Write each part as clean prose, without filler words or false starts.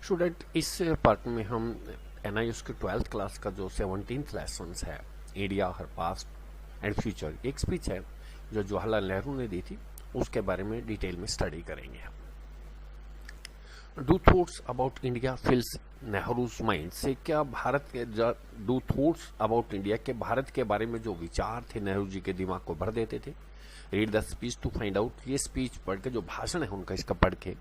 Student, इस part में हम एनआईएस की 12th क्लास का जो 17th लेसन है, India her past and future, एक स्पीच है जो जवाहरलाल नेहरू ने दी थी, उसके बारे में डिटेल में स्टडी करेंगे। Do thoughts about India fills Nehru's mind से क्या भारत के डू थॉट्स अबाउट इंडिया के भारत के बारे में जो विचार थे नेहरू जी के दिमाग को भर देते थे। Read the speech to find out, ये स्पीच पढ़ के, जो भाषण है उनका, इसका पढ़ के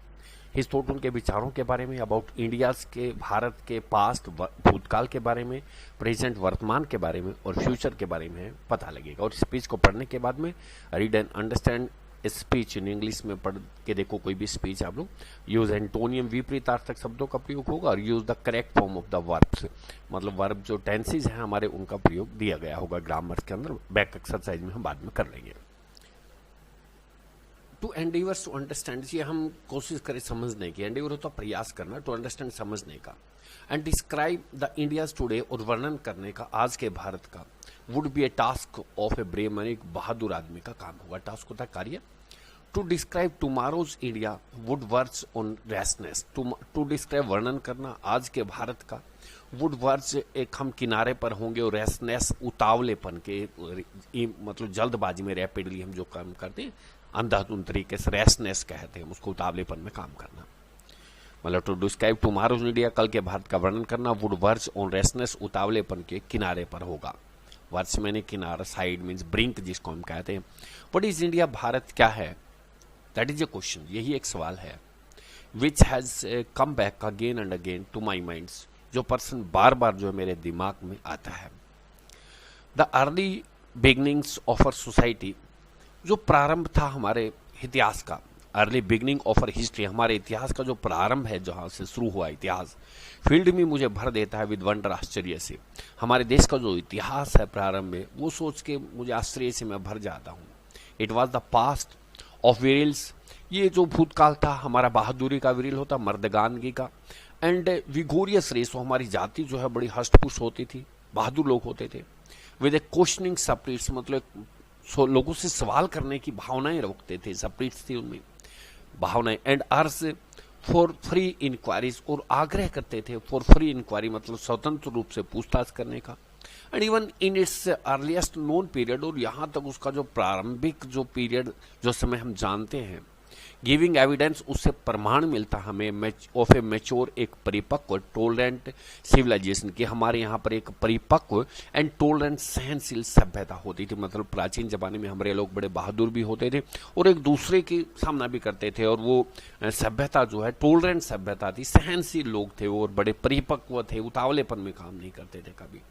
हिज थॉट, उनके विचारों के बारे में, अबाउट इंडिया के, भारत के पास्ट भूतकाल के बारे में, प्रेजेंट वर्तमान के बारे में और फ्यूचर के बारे में पता लगेगा। और स्पीच को पढ़ने के बाद में read and understand speech in English में पढ़ के देखो कोई भी स्पीच आप लोग। यूज एंटोनियम, विपरीतार्थक शब्दों का प्रयोग होगा और use the correct form of the verbs, मतलब वर्ब जो टेंसेज हैं हमारे, उनका प्रयोग दिया गया होगा ग्रामर के अंदर। बैक एक्सरसाइज में हम बाद में कर लेंगे। टू एंडेवर्स टू अंडरस्टैंड, ये हम कोशिश करें समझने की। एंडेवर होता प्रयास करना, टू अंडरस्टैंड समझने का। And describe the India's today, और वर्णन करने का आज के भारत का। Would be A task of a brave man, एक बहादुर आदमी का काम होगा। टास्क होता है कार्य। To describe tomorrow's India would words on restlessness, to describe वर्णन करना आज के भारत का। वुड वर्ड्स, एक हम किनारे पर होंगे, और रेस्टनेस उतावलेपन के, मतलब जल्दबाजी में रैपिडली हम जो काम करते हैं अंधाधुंध तरीके से रेस्टनेस कहते हैं उसको, उतावलेपन में काम करना। मतलब टू डिस्क्राइब टुमारोज इंडिया, कल के भारत का वर्णन करना। वुड वर्ड्स ऑन रेस्टनेस, उतावलेपन के किनारे पर होगा। वर्ड्स मैंने किनारा, साइड मीन्स ब्रिंक जिसको हम कहते हैं। व्हाट इज इंडिया, भारत क्या है, दैट इज ए क्वेश्चन, यही एक सवाल है। Which has come back again and again to my minds, जो पर्सन बार बार जो मेरे दिमाग में आता है। The early beginnings of our society, जो प्रारंभ था हमारे इतिहास का। Early beginning of our history, हमारे इतिहास का जो प्रारंभ है, जहां से शुरू हुआ इतिहास। फील्ड में मुझे भर देता है विद वंडर, आश्चर्य से। हमारे देश का जो इतिहास है प्रारंभ में, वो सोच के मुझे आश्चर्य से मैं भर जाता हूँ। It was the past of विरिल्स, ये जो भूतकाल था हमारा बहादुरी का विरिल होता, मर्दगानगी का। एंड विगोरियस रेस, हमारी जाति जो है बड़ी हष्टपुष्ट होती थी, बहादुर लोग होते थे। विद ए क्वेश्चनिंग स्पिरिट्स, मतलब लोगों से सवाल करने की भावनाएं रखते थे, स्पिरिट्स थी उनमें भावनाएं। And urge for free inquiries, और आग्रह करते थे फॉर फ्री इंक्वायरी, मतलब स्वतंत्र रूप से पूछताछ करने का। And even in its earliest known period, और यहां तक उसका जो प्रारंभिक जो पीरियड, जो समय हम जानते हैं, गिविंग एविडेंस, उससे प्रमाण मिलता हमें ऑफ ए मैच्योर, एक परिपक्व, टोलरेंट सिविलाइजेशन की, हमारे यहाँ पर एक परिपक्व एंड टोलरेंट सहनशील सभ्यता होती थी। मतलब प्राचीन जमाने में हमारे लोग बड़े बहादुर भी होते थे और एक दूसरे की सामना भी करते थे, और वो सभ्यता जो है टोलरेंट सभ्यता थी, सहनशील लोग थे वो, और बड़े परिपक्व थे, उतावलेपन में काम नहीं करते थे कभी।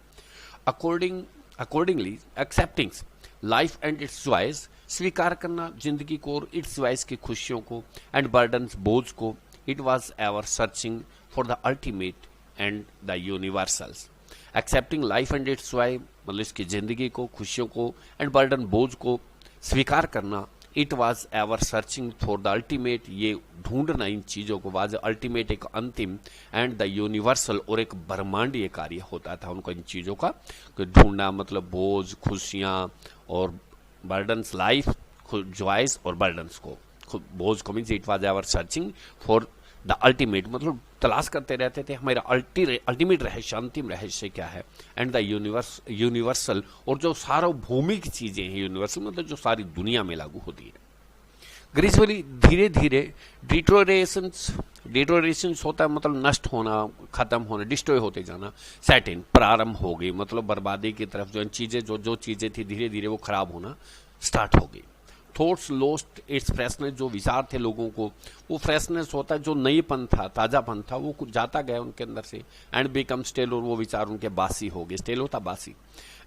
Accordingly accepting life and it's joys, स्वीकार करना जिंदगी को और इट्स जॉयज की खुशियों को, एंड बर्डन्स, बोझ को। It was ever searching for the ultimate and the universals. Accepting life and it's Joy, मतलब इसकी जिंदगी को, खुशियों को, एंड बर्डन, बोझ को स्वीकार करना। It was ever searching for the ultimate, ये ढूंढना इन चीजों को, वाज अल्टीमेट, एक अंतिम, एंड द यूनिवर्सल, और एक ब्रह्मांडीय कार्य होता था उनको इन चीजों का ढूंढना, मतलब बोझ, खुशियां और बर्डन्स, लाइफ, जॉयज और बर्डन्स को। बोझ को means it was ever searching for the ultimate, मतलब तलाश करते रहते थे हमारा अल्टीमेट रहस्य, अंतिम रहस्य क्या है। एंड द यूनिवर्सल, और जो सार्वभौमिक चीजें हैं, यूनिवर्सल मतलब जो सारी दुनिया में लागू होती है। ग्रेजुअली, धीरे धीरे, डिटोरेशंस होता है मतलब नष्ट होना, खत्म होना, डिस्ट्रॉय होते जाना। सेट इन, प्रारंभ हो गई, मतलब बर्बादी की तरफ जो चीजें, जो चीजें थी धीरे धीरे वो खराब होना स्टार्ट हो गई। थॉट्स लॉस्ट इट्स फ्रेशनेस, जो विचार थे लोगों को, वो फ्रेशनेस होता है, जो नईपन था, ताजापन था, वो कुछ जाता गया उनके अंदर से। एंड बिकम स्टेल, और वो विचार उनके बासी हो गए, स्टेल होता बासी।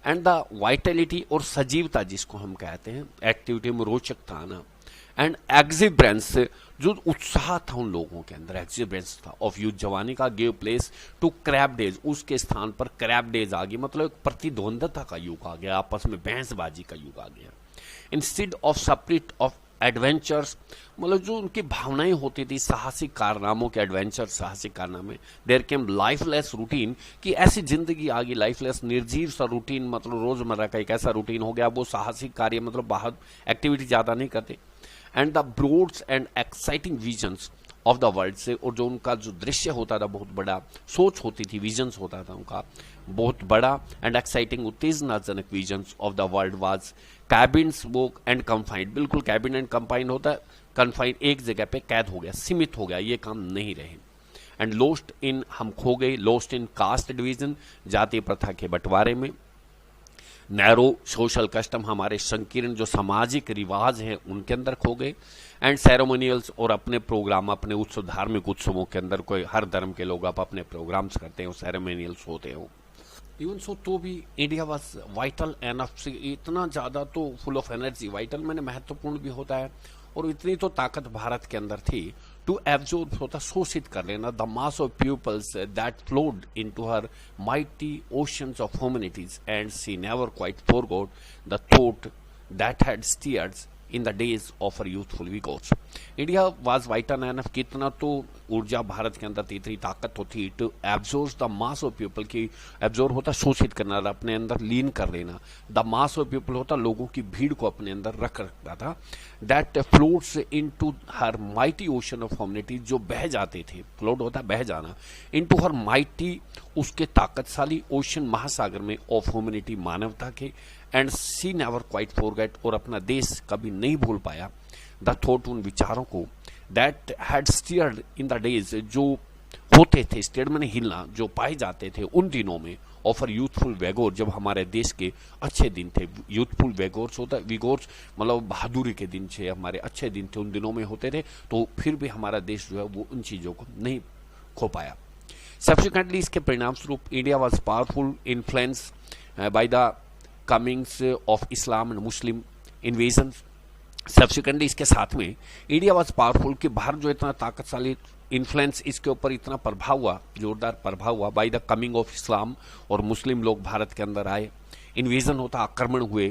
एंड द वाइटलिटी, और सजीवता जिसको हम कहते हैं, एक्टिविटी में रोचकता आना। एंड एक्सिब्रेंस, जो उत्साह था उन लोगों के अंदर, एक्सिब्रेंस था ऑफ यूथ, जवानी का, give place to crabbed age, उसके स्थान पर क्रैप डेज आ गई, मतलब एक प्रतिद्वंदता का युग आ गया, आपस में बहसबाजी का युग आ गया। Instead of spirit of adventures, मतलब जो उनकी भावनाएं होती थी साहसिक कारनामों के, एडवेंचर, साहसिक कारनामे। देयर केम लाइफलेस रूटीन, कि ऐसी जिंदगी आ गई, लाइफलेस, निर्जीव सा रूटीन, मतलब रोजमर्रा का एक ऐसा रूटीन हो गया, वो साहसिक कार्य, मतलब बाहर एक्टिविटी ज्यादा नहीं करते। And the broads and exciting visions of the world से, और जो उनका जो दृश्य होता था बहुत बड़ा, सोच होती थी, विजन्स होता था उनका बहुत बड़ा एंड एक्साइटिंग उत्तेजनाजनक visions of the world was cabins वो एंड कंफाइंड, बिल्कुल कैबिन एंड कंफाइंड होता है, कंफाइंड एक जगह पे कैद हो गया, सीमित हो गया, ये काम नहीं रहे। एंड लोस्ट इन, हम खो गए, लोस्ट इन कास्ट डिवीजन, जातीय प्रथा के बंटवारे में, नैरो सोशल कस्टम, हमारे संकीर्ण जो सामाजिक रिवाज हैं उनके अंदर खो गए, एंड सेरेमोनियल्स, और अपने प्रोग्राम, अपने उत्सव, धार्मिक उत्सवों के अंदर कोई हर धर्म के लोग आप अपने प्रोग्राम्स करते हो, सेरेमोनियल्स होते हो। इवन सो तो भी इंडिया वॉज वाइटल एनफ, इतना ज़्यादा तो फुल ऑफ एनर्जी, वाइटल मैंने महत्वपूर्ण भी होता है, और इतनी तो ताकत भारत के अंदर थी टू एब्जॉर्ब होता, शोषित कर लेना the mass of peoples that flowed into her mighty oceans of humanities, and she never quite forgot the thought that had steered in the days of her youthful vigours. India was vital enough, कितना तो ऊर्जा भारत के अंदर थी, इतनी ताकत होती to absorb the mass of people, की एब्जॉर्ब होता शोषित करना, अपने अंदर लीन कर लेना, द मास ऑफ पीपल होता लोगों की भीड़ को अपने अंदर रख रखता था, that floats into her mighty ocean of humanity, जो बह जाते थे, फ्लोट होता बह जाना, इनटू हर माइटी, उसके ताकतशाली ओशन महासागर में, ऑफ ह्यूमैनिटी, मानवता के, and see never quite forget, और अपना देश कभी नहीं भूल पाया द थॉट, उन विचारों को, that had steered in the days, जो होते थे, स्टेयर में हिलना, जो पाए जाते थे उन दिनों में, ऑफर यूथफुल वेगोर, जब हमारे देश के अच्छे दिन थे, यूथफुल वेगोर्स होता है, विगोर्स मतलब बहादुरी के दिन थे, हमारे अच्छे दिन थे, उन दिनों में होते थे, तो फिर भी हमारा देश जो है वो उन चीज़ों को नहीं खो पाया। सब्सिक्वेंटली इसके परिणाम स्वरूप India was powerful influence by the comings of Islam and Muslim invasion. Subsequently इसके साथ में इंडिया वॉज पावरफुल, कि भारत जो इतना ताकतशाली, इन्फ्लुएंस इसके ऊपर इतना प्रभाव हुआ, जोरदार प्रभाव हुआ, by the coming of Islam, और मुस्लिम लोग भारत के अंदर आए, इन्वेजन होता, आक्रमण हुए,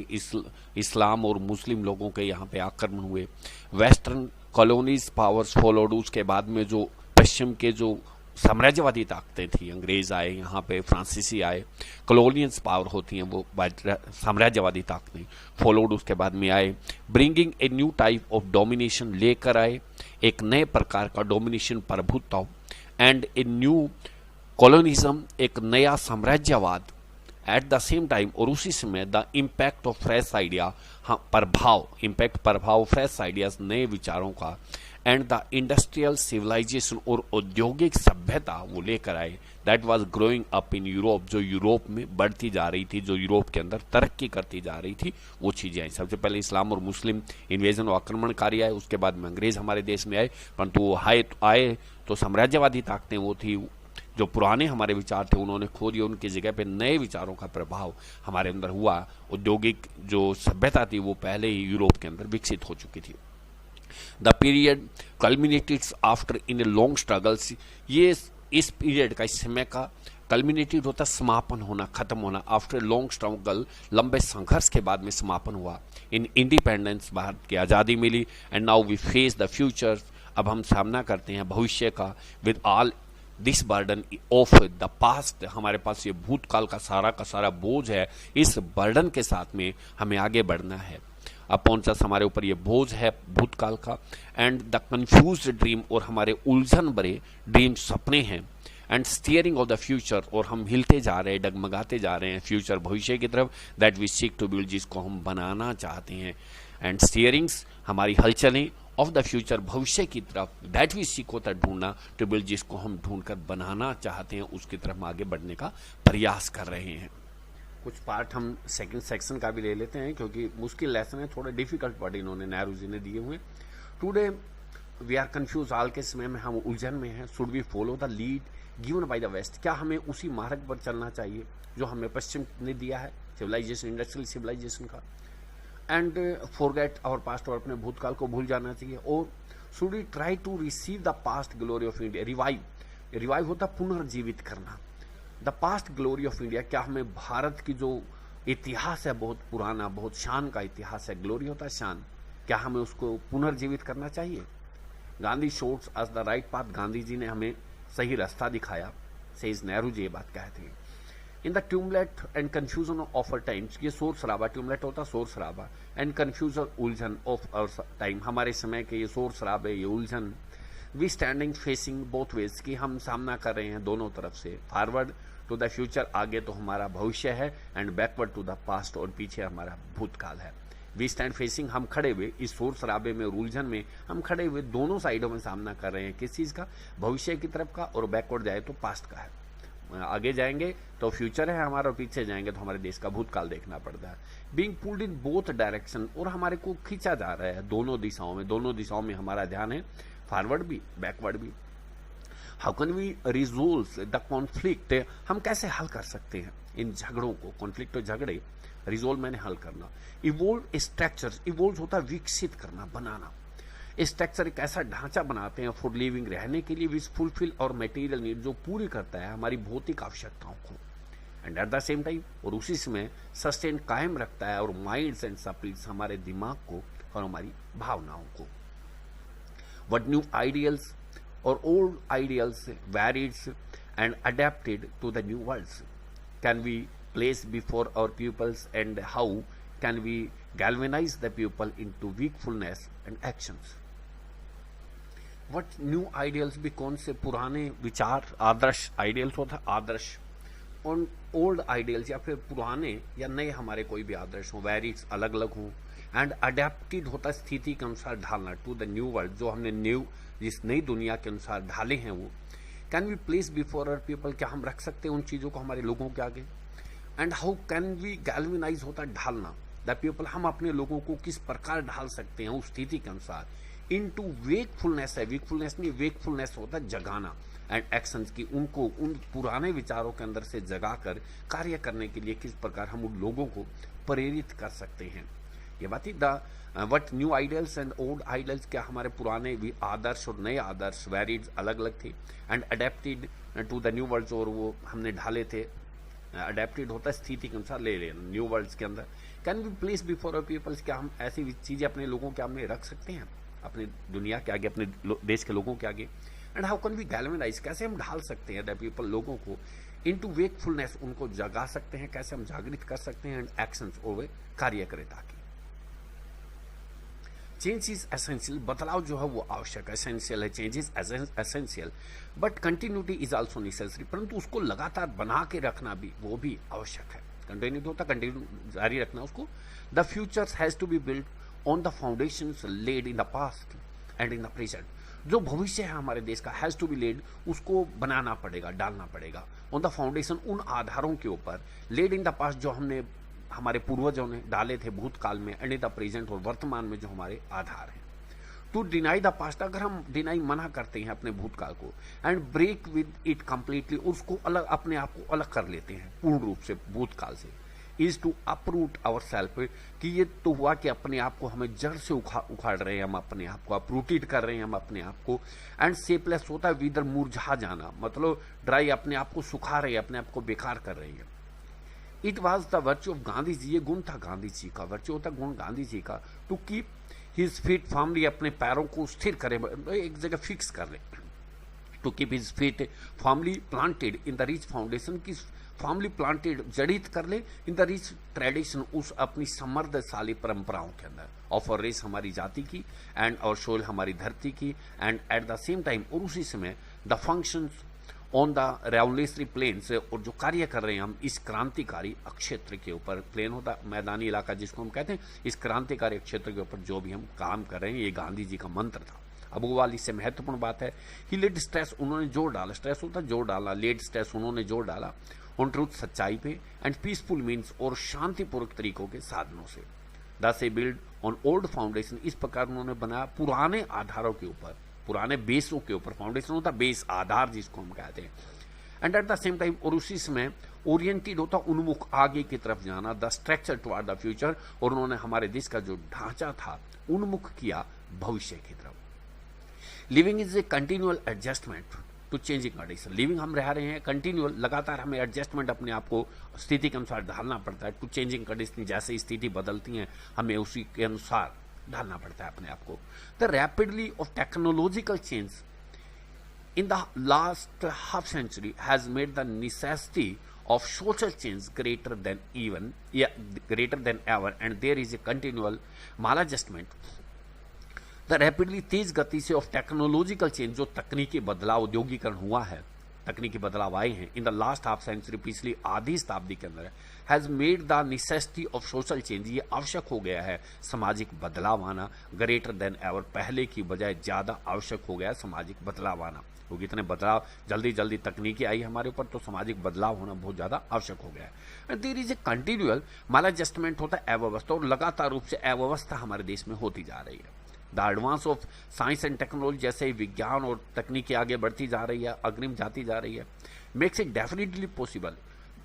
इस्लाम और मुस्लिम लोगों के यहाँ पे आक्रमण हुए, वेस्टर्न कॉलोनीज पावर्स फॉलोड, उसके बाद में जो पश्चिम के जो साम्राज्यवादी ताकतें थी, अंग्रेज आए यहाँ पे, फ्रांसीसी आए, कॉलोनियल्स पावर होती हैं वो साम्राज्यवादी ताकतें, फॉलोड उसके बाद में आए, bringing a new type of domination, लेकर आए एक नए प्रकार का डोमिनेशन, प्रभुत्व, एंड ए न्यू कॉलोनिज्म, एक नया साम्राज्यवाद, एट द सेम टाइम, और उसी समय the impact of fresh idea, हाँ प्रभाव, इम्पैक्ट प्रभाव फ्रेश आइडियाज, नए विचारों का, एंड द इंडस्ट्रियल सिविलाइजेशन, और औद्योगिक सभ्यता वो लेकर आए, that was growing up in Europe, जो यूरोप में बढ़ती जा रही थी, जो यूरोप के अंदर तरक्की करती जा रही थी, वो चीज़ें आई। सबसे पहले इस्लाम और मुस्लिम इन्वेजन और आक्रमणकारी आए, उसके बाद में अंग्रेज हमारे देश में आए, परंतु वो आए तो साम्राज्यवादी ताकतें वो थी, जो पुराने हमारे विचार थे उन्होंने खो दिए, उनकी जगह पे नए विचारों का प्रभाव हमारे अंदर हुआ, औद्योगिक जो सभ्यता थी वो पहले ही यूरोप के अंदर विकसित हो चुकी थी। The period culminated after in a long struggles, ये इस पीरियड का, इस समय का कल्मिनेटेड होता समापन होना, खत्म होना, आफ्टर लॉन्ग स्ट्रगल, लंबे संघर्ष के बाद में समापन हुआ, इन इंडिपेंडेंस, भारत की आज़ादी मिली, and now we face the future, अब हम सामना करते हैं भविष्य का, with all this burden of the past, हमारे पास ये भूतकाल का सारा बोझ है, इस बर्डन के साथ में हमें आगे बढ़ना है, अपॉन अस, हमारे ऊपर ये बोझ है भूतकाल का, एंड द कंफ्यूज ड्रीम, और हमारे उलझन भरे ड्रीम, सपने हैं, and steering of the future, और हम हिलते जा रहे हैं, डगमगाते जा रहे हैं फ्यूचर, भविष्य की तरफ, that we seek to build, जिसको हम बनाना चाहते हैं, एंड स्टीयरिंग्स, हमारी हलचलें, ऑफ द फ्यूचर, भविष्य की तरफ, दैट वी सीक होता ढूंढना, टू बिल्ड, जिसको हम ढूंढकर बनाना चाहते हैं, उसकी तरफ हम आगे बढ़ने का प्रयास कर रहे हैं। कुछ पार्ट हम सेकंड सेक्शन का भी ले लेते हैं, क्योंकि मुश्किल लेसन है, थोड़े डिफिकल्ट वर्ड इन्होंने नेहरू जी ने दिए हुए। टुडे वी आर कंफ्यूज, हाल के समय में हम उलझन में हैं, should we follow the lead given by the West, क्या हमें उसी मार्ग पर चलना चाहिए जो हमें पश्चिम ने दिया है, सिविलाइजेशन, इंडस्ट्रियल सिविलाइजेशन का, एंड फॉरगेट आवर पास्ट, और अपने भूतकाल को भूल जाना चाहिए, और should we try to receive the past glory of India, revive होता पुनर्जीवित करना, the past glory of India, क्या हमें भारत की जो इतिहास है, बहुत पुराना, बहुत शान का इतिहास है, ग्लोरी होता है शान, क्या हमें उसको पुनर्जीवित करना चाहिए। Gandhi showed us the right path, Gandhi ji ने हमें सही रास्ता दिखाया, सेज नेहरू जी ये बात कहते हैं। In the tumult and confusion of our times, ये शोर शराबा, ट्यूमलेट होता शोर शराबा, एंड कंफ्यूजन, उलझन ऑफ अवर टाइम, हमारे समय के ये शोर शराबे, ये उलझन, we standing facing both ways, कि हम सामना कर रहे हैं दोनों तरफ से, फॉरवर्ड टू द फ्यूचर, आगे तो हमारा भविष्य है, and backward to the past, और पीछे हमारा भूतकाल है। वी स्टैंड फेसिंग, हम खड़े हुए इस शोर शराबे में, उलझन में हम खड़े हुए दोनों साइडों में सामना कर रहे हैं, किस चीज़ का, भविष्य की तरफ का, और बैकवर्ड जाए तो पास्ट का है। आगे जाएंगे तो फ्यूचर है हमारा, और पीछे जाएंगे तो हमारे देश का भूतकाल देखना पड़ता है। Being pulled in both direction, और हमारे को खींचा जा रहा है दोनों दिशाओं में हमारा ध्यान है, फॉरवर्ड भी बैकवर्ड भी। How can we resolve the conflict, हम कैसे हल कर सकते हैं इन झगड़ों को, कॉन्फ्लिक्ट और झगड़े, रिजोल्व मैंने हल करना। इवोल्व स्ट्रक्चर, इवोल्व होता है विकसित करना, बनाना। स्ट्रक्चर एक ऐसा ढांचा बनाते हैं फॉर लिविंग, रहने के लिए, विच फुलफिल और मटेरियल नीड, जो पूरी करता है हमारी भौतिक आवश्यकताओं को, and at the same time, और उसी समय सस्टेन, कायम रखता है, और माइंड्स एंड स्पिरिट्स, हमारे दिमाग को और हमारी भावनाओं को। व्हाट न्यू आइडियल्स और old ideals varied and adapted to the new worlds can we place before our peoples, and how can we galvanize the people into wakefulness and actions. What new ideals भी, कौन से पुराने विचार, आदर्श, ideals होता है आदर्श, और old ideals या फिर पुराने या नए हमारे कोई भी आदर्श हो, वेरीज अलग अलग हों, एंड अडेप्टेड होता है स्थिति के अनुसार ढालना, टू द न्यू वर्ल्ड, जो हमने न्यू, जिस नई दुनिया के अनुसार ढाले हैं वो। Can we place before our people, क्या हम रख सकते हैं उन चीज़ों को हमारे लोगों के आगे, and how can we galvanise होता है ढालना, द पीपल, हम अपने लोगों को किस प्रकार ढाल सकते हैं उस स्थिति के अनुसार, इन टू वेकफुलनेस है, वेकफुलनेस नहीं, वेकफुलनेस होता है जगाना, एंड एक्शंस की, उनको उन पुराने विचारों के अंदर से जगाकर कार्य करने के लिए किस प्रकार हम उन लोगों को प्रेरित कर सकते हैं। ये बात ही the what new ideals and old ideals, क्या हमारे पुराने भी आदर्श और नए आदर्श वेरीड अलग अलग थे, and adapted to the new worlds, और वो हमने ढाले थे, अडेप्टेड होता है स्थिति के अनुसार ले लेना न्यू वर्ल्ड्स के अंदर। Can we place before our peoples, क्या हम ऐसी चीजें अपने लोगों के सामने रख सकते हैं, अपनी दुनिया के आगे, अपने देश के लोगों के आगे, and how can we galvanise, कैसे हम ढाल सकते हैं द पीपल, लोगों को, इनटू वेकफुलनेस, उनको जगा सकते हैं, कैसे हम जागृत कर सकते हैं, एंड एक्शंस, और वे कार्य करें ताकि। चेंज इज एसेंशियल, बदलाव जो है वो आवश्यक है, एसेंशियल है, change is essential, but continuity is also necessary, परंतु उसको लगातार बना के रखना भी, वो भी आवश्यक है। कंटिन्यू होता, कंटिन्यू जारी रखना उसको। The future has to be build on the foundations laid in the past and in the present, जो भविष्य है हमारे देश का, हैज टू बी लेड, उसको बनाना पड़ेगा, डालना पड़ेगा, ऑन द फाउंडेशन, उन आधारों के ऊपर, लेड इन द पास्ट, जो हमने हमारे पूर्वजों ने डाले थे भूतकाल में, एंड इन द प्रेजेंट, और वर्तमान में जो हमारे आधार हैं। टू डिनाई द पास्ट, अगर हम डिनाई मना करते हैं अपने भूतकाल को, and break with it completely, उसको अलग, अपने आप को अलग कर लेते हैं पूर्ण रूप से भूतकाल से, is to uproot our self, कि ये तो हुआ कि अपने आप को हमें जड़ से उखाड़ रहे हैं, हम अपने आप को अपरूटेड कर रहे हैं, हम अपने आप को, एंड सेपलेस होता है विदर, मुरझा जाना, मतलब ड्राई, अपने आप को सुखा रहे हैं, अपने आप को बेकार कर रहे हैं। It was the virtue of Gandhi ji, ये गुण था गांधी जी का, वर्च्यू होता गुण गांधी जी का, to keep his feet firmly, अपने पैरों को स्थिर करे, एक जगह फिक्स कर ले, to keep his feet firmly planted in the rich foundation, की फर्मली प्लांटेड, जड़ित कर ले, इन द रिच ट्रेडिशन, उस अपनी समृद्धशाली परंपराओं के अंदर, ऑफ और रेस, हमारी जाति की, एंड और सोल, हमारी धरती की, and at the same time, और उसी समय the functions on the revolutionary planes, और जो कार्य कर रहे हैं हम इस क्रांतिकारी क्षेत्र के ऊपर, प्लेन होता मैदानी इलाका जिसको हम कहते हैं, इस क्रांतिकारी क्षेत्र के ऊपर जो भी हम काम कर रहे हैं, ये गांधी जी का मंत्र था। अब वो वाली से महत्वपूर्ण बात है, ही लेड स्ट्रेस, उन्होंने जोर डाला, स्ट्रेस होता जोर डाला, लेड स्ट्रेस, उन्होंने जोर डाला, ऑन ट्रूथ, सच्चाई पे, एंड पीसफुल मीन्स, और शांतिपूर्वक तरीकों के साधनों से, द से बिल्ड ऑन ओल्ड फाउंडेशन, इस प्रकार उन्होंने बनाया पुराने आधारों के ऊपर, पुराने बेसों के ऊपर, फाउंडेशन होता बेस, आधार जिसको हम कहते हैं, and at the same time, और उसी समय ओरिएंटेड होता उन्मुख, आगे की तरफ जाना, the structure toward the future, और उन्होंने हमारे देश का जो ढांचा था उन्मुख किया भविष्य की तरफ। Living is a continual adjustment to changing condition, living हम रह रहे हैं कंटिन्यूअल, लगातार हमें एडजस्टमेंट, अपने आप को स्थिति के अनुसार ढालना पड़ता है, टू चेंजिंग कंडीशन, जैसे स्थिति बदलती हैं हमें उसी के अनुसार ढालना पड़ता है अपने आप को। The rapidly of technological change in the last half century has made the necessity of social change greater than ever, and there is a continual maladjustment the rapidly तेज गति से ऑफ टेक्नोलॉजिकल चेंज, जो तकनीकी बदलाव, औद्योगिकरण हुआ है, तकनीकी बदलाव आए हैं in the last half century, पिछली आधी शताब्दी के अंदर, has made the necessity of social change, ये आवश्यक हो गया है सामाजिक बदलाव आना, ग्रेटर देन एवर, पहले की बजाय ज्यादा आवश्यक हो गया है सामाजिक बदलाव आना, क्योंकि इतने बदलाव जल्दी जल्दी तकनीकी आई हमारे ऊपर, तो सामाजिक बदलाव होना बहुत ज्यादा आवश्यक हो गया है। And there is a continual maladjustment होता है अव्यवस्था, और लगातार रूप से अव्यवस्था हमारे देश में होती जा रही है। The advance of science and technology, जैसे ही विज्ञान और तकनीकी आगे बढ़ती जा रही है, अग्रिम जाती जा रही है, मेक्स इट डेफिनेटली पॉसिबल,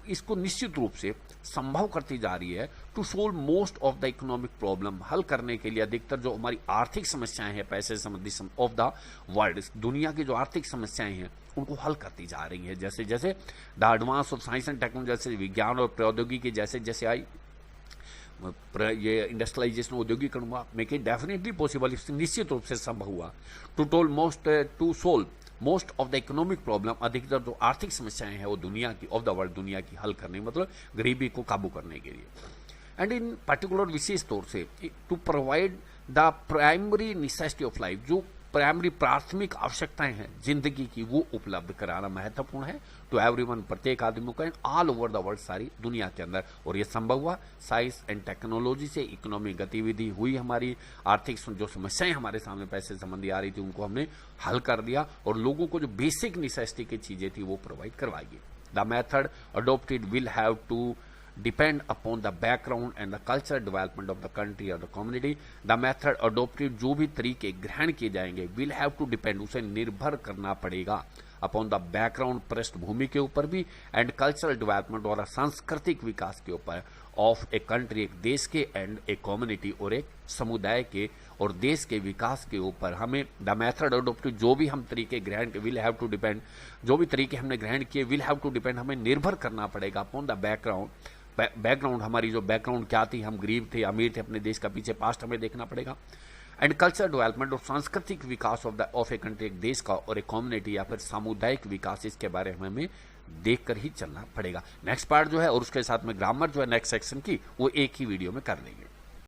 इसको निश्चित रूप से संभव करती जा रही है to solve most of the economic problem, हल करने के लिए अधिकतर जो हमारी आर्थिक समस्याएं हैं, पैसे संबंधी ऑफ द वर्ल्ड, दुनिया की जो आर्थिक समस्याएं हैं उनको हल करती जा रही है। जैसे जैसे the advance of science and technology, जैसे विज्ञान और प्रौद्योगिकी जैसे जैसे आई, ये इंडस्ट्रियलाइजेशन, औद्योगिकरण हुआ, मेक इट डेफिनेटली पॉसिबल, इससे निश्चित रूप से संभव हुआ to solve most of the economic problem, अधिकतर जो आर्थिक समस्याएं हैं वो दुनिया की, ऑफ द वर्ल्ड, दुनिया की हल करने, मतलब गरीबी को काबू करने के लिए। एंड इन पर्टिकुलर विशेष तौर से to provide the primary necessity of life, जो प्राइमरी प्राथमिक आवश्यकताएं हैं जिंदगी की, वो उपलब्ध कराना महत्वपूर्ण है टू एवरीवन, प्रत्येक आदमी को, ऑल ओवर द वर्ल्ड, सारी दुनिया के अंदर। और ये संभव हुआ साइंस एंड टेक्नोलॉजी से, इकोनॉमिक गतिविधि हुई, हमारी आर्थिक जो समस्याएं हमारे सामने पैसे संबंधी आ रही थी उनको हमने हल कर दिया, और लोगों को जो बेसिक नेसेसिटी की चीजें थी वो प्रोवाइड करवाई। The method adopted will have to depend upon the background and the cultural development of the country or the community. The method adopted, जो भी तरीके ग्रहण किए जाएंगे, will have to depend, उसे निर्भर करना पड़ेगा, अपॉन द बैकग्राउंड, पृष्ठभूमि के ऊपर भी, एंड कल्चरल डेवलपमेंट, और सांस्कृतिक विकास के ऊपर, ऑफ ए कंट्री, एक देश के, एंड ए कम्युनिटी, और एक समुदाय के और देश के विकास के ऊपर। हमें द मेथड अडोप्टेड, जो भी हम तरीके ग्रहण के, विल हैव टू डिपेंड, जो भी तरीके हमने ग्रहण किए, विल हैव टू डिपेंड, हमें निर्भर करना पड़ेगा अपॉन द बैकग्राउंड, हमारी जो बैकग्राउंड क्या थी, हम गरीब थे, अमीर थे, अपने देश का पीछे पास्ट हमें देखना पड़ेगा, एंड कल्चर डेवलपमेंट, और सांस्कृतिक विकास ऑफ ए कंट्री, एक देश का और एक कम्युनिटी या फिर सामुदायिक विकास, इसके बारे में हमें देखकर ही चलना पड़ेगा। नेक्स्ट पार्ट जो है और उसके साथ में ग्रामर जो है नेक्स्ट सेक्शन की, वो एक ही वीडियो में कर लेंगे।